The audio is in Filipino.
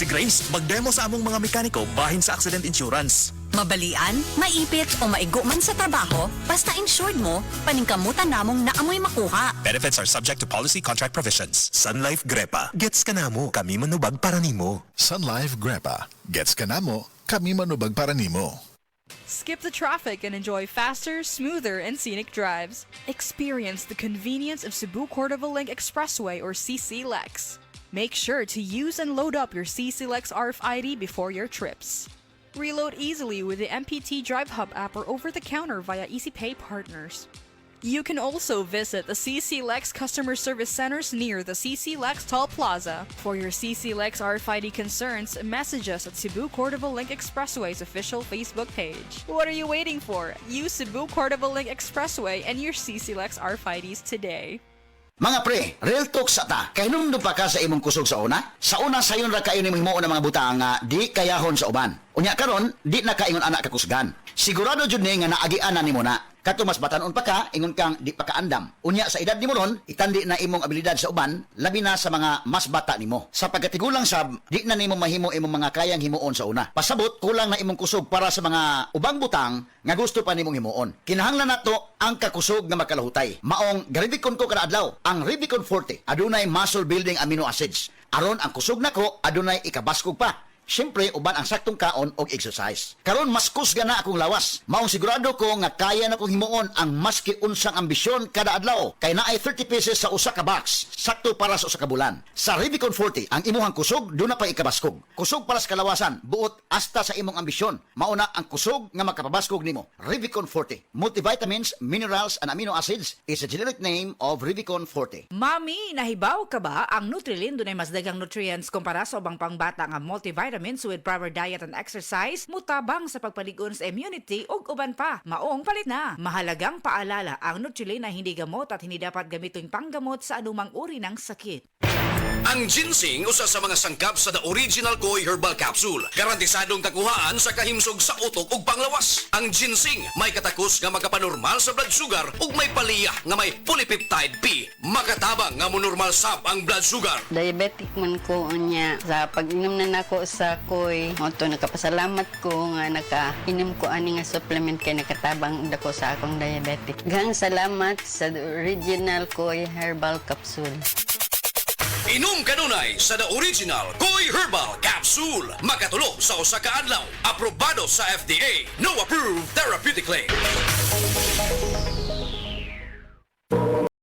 Si Grace, magdemo sa among mga mekaniko bahin sa accident insurance. Mabalian, maipit o maigo man sa trabaho, basta insured mo, paningkamutan namong naamoy makuha. Benefits are subject to policy contract provisions. Sun Life Grepa. Gets ka namo, kami manubag para nimo. Sun Life Grepa. Gets ka namo, kami manubag para nimo. Skip the traffic and enjoy faster, smoother, and scenic drives. Experience the convenience of Cebu Cordova Link Expressway or CC Lex. Make sure to use and load up your CC Lex RFID before your trips. Reload easily with the MPT Drive Hub app or over-the-counter via EasyPay partners. You can also visit the CC Lex customer service centers near the CC Lex Toll Plaza. For your CC Lex RFID concerns, message us at Cebu Cordova Link Expressway's official Facebook page. What are you waiting for? Use Cebu Cordova Link Expressway and your CC Lex RFIDs today. Mga pre, real talk sa ta. Kay nung pa ka sa imong kusog sa una? Sa una sayon ra kayo nimong himuon ng mga butang nga di kayahon sa uban. Unya karon, di na kaingon anak kakusgan. Sigurado jud ni nga naagian na nimo na. Kato mas batanon pa ka, ingon kang di pa kaandam. Unya sa edad nimo ron, itandi na imong abilidad sa uban, labi na sa mga mas bata nimo. Sa pagkatigulang sab, di na nimo mahimo imong mga kayang himuon sa una. Pasabot, kulang na imong kusog para sa mga ubang butang nga gusto pa nimong himuon. Kinahanglan nato ang kakusog nga makalahutay. Maong garibikon ko kada adlaw, ang Rubicon Forte adunay muscle building amino acids. Aron ang kusog nako adunay ikabaskog pa. Siyempre, uban ang saktong kaon og exercise. Karon mas kusga na akong lawas. Maong sigurado ko nga kaya na kong himuon ang maski unsang ambisyon kada adlaw. Kay naay 30 pieces sa usa ka box. Sakto para sa usa ka bulan. Sa Rubicon Forte, ang imuhang kusog doon na pa ikabaskog. Kusog para sa kalawasan, buot hasta sa imong ambisyon. Mauna ang kusog nga makapabaskog nimo. Rubicon Forte. Multivitamins, minerals, and amino acids is a generic name of Rubicon Forte. Mami, nahibaw ka ba ang Nutrilin dunay mas daghang nutrients kumpara sa ubang pangbata nga multivitamins with proper diet and exercise, mutabang sa pagpaligon sa immunity ug uban pa. Maong palit na. Mahalagang paalala, ang Nutrilin ay hindi gamot at hindi dapat gamitin panggamot sa anumang uri ng sakit. Ang ginseng usa sa mga sangkap sa The Original Koi Herbal Capsule. Garantisadong kakuhaan sa kahimsog sa utok ug panglawas. Ang ginseng may katakos nga makapanormal sa blood sugar ug may paliyah nga may polypeptide P. Makatabang nga monormal sab ang blood sugar. Diabetic man ko unya. Sa pag-inom na nako sa Koi, moto nakapasalamat ko nga nakainom ko ani nga supplement kay nakatabang dako sa akong diabetic. Gang salamat sa The Original Koi Herbal Capsule. Inom kanunay sa The Original Koi Herbal Capsule. Makatulo sa usa ka adlaw. Aprobado sa FDA. No approved therapeutically.